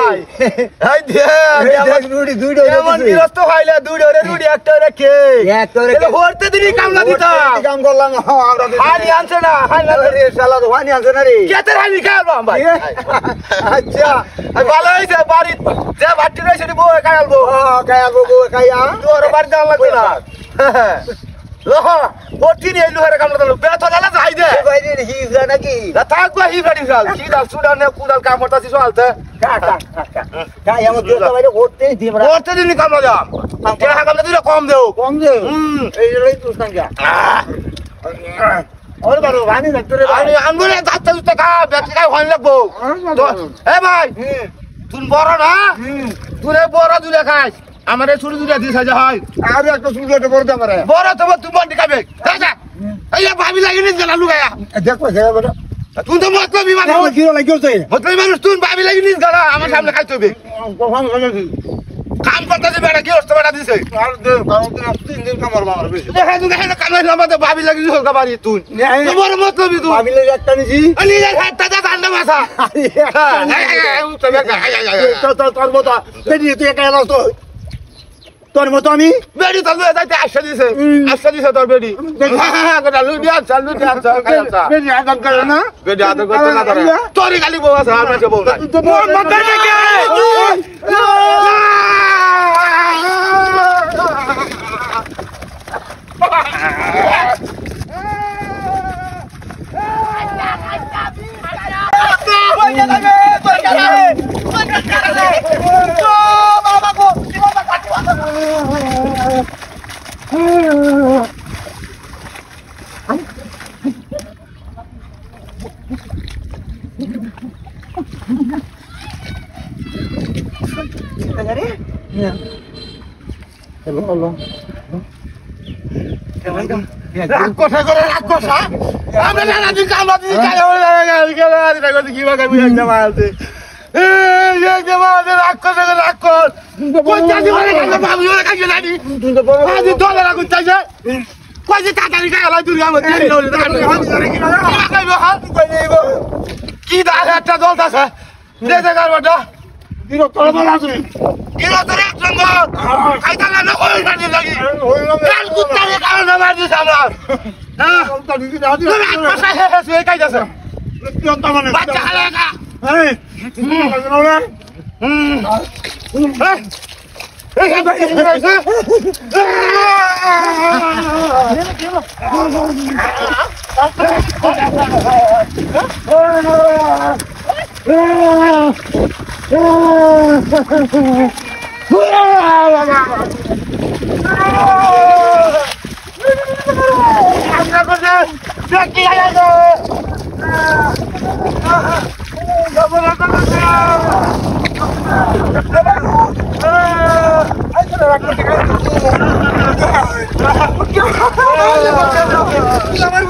ভাই এই দেখ রুডি দুইটা এমন বিরস্ত হইলে দুইটা রুডি একটা রেখে এলে হরতে দিনি কামলা দিতা কাম করলাম আমরা হানি আনছে না রে শালা তো হানি আনছে না রে কেতে হানি খাইলাম ভাই আচ্ছা ভালো হইছে বাড়ি যে বাটি রইছে নি বউ খাইলবো খাইলবো বউ খাইয়া তোর বাড়ি দাও লাগবে না লোহা ওটি নি এলু হরে কামলা দিল বেতলা যাই দে ভাই রে হিজা নাকি না থাকবা হিজা শাল কি দাল সুডানে কুদাল কাম করতাছি চলতে কা এমন দিও ভাই ওতে দিবরা ওতে দিনি কামলা দাও টাকা কামলা দিলে কম দেও এই লই তুই সংজ্ঞা ওরে বারো ভানি ধরে ভাই আমরে যাচ্ছে টাকা বেচে খাই হন লাগবো এ ভাই তুই বড় না তুই বড় দুলে খাস আমারে ছুরি দুলে দিছ যা হয় আর একটা ছুরি দুলে বড় আমারে বড় তো তুই বন্ডি খাবে যা এই ভাবি লাগিনি গলা লুগায়া দেখো গেলা বড় তুই তো মতলবি মানে কি লাগিছে মতলবি মানুষ তুই ভাবি লাগিনি গলা আমার সামনে খাইতে হবে কাম করতে দিবে না কি অবস্থা বেটা দিছে আর দে তিন দিন কাম করবা আমার বেশি দেখা তুই কাম না ভাবি লাগিনি হলকা বাড়ি তুই তোমার মতলবি তুই ভাবি লাগি একটা নিছি আনি যা হাতটা যা ঠান্ডা মাথা তোর মতো বেডি তুই একা এলো তো তোর মতো আমি বেডি তো যাইতে আশা দিছে তোর বেডি কথা লুডিয়া চাল বেডি আদর করে না বেডি আদর করতে না ধরে তোরই গালি বউ আছে আমার সে বউ না তোর মত দেখে কথা করে কথা আমরা না দিন কাম দিন কাজ কি বাগা বুঝাই না মারতে এই যে মারতে রাক্ষস রাক্ষস কোন জাতি মানে কাজ ভাবি ওরা কাজ জানি আজ ডলার আগুন চাইছে কই যে টাকা নিয়ে গেল দুর্গা মধ্যে কি দাগ একটা জ্বলতাছে দে দে গাড়টা দিন তোর বলা তুমি কিলো তোর এক রঙ খাইতা না ওই গাড়ি লাগি কাল কুত্তারে কারণে মার দিছ আমরা হ্যাঁ তুমি এক পাশে হেসে কাইতাছে অন্ত মানে বাচ্চা খালাকা এই আমার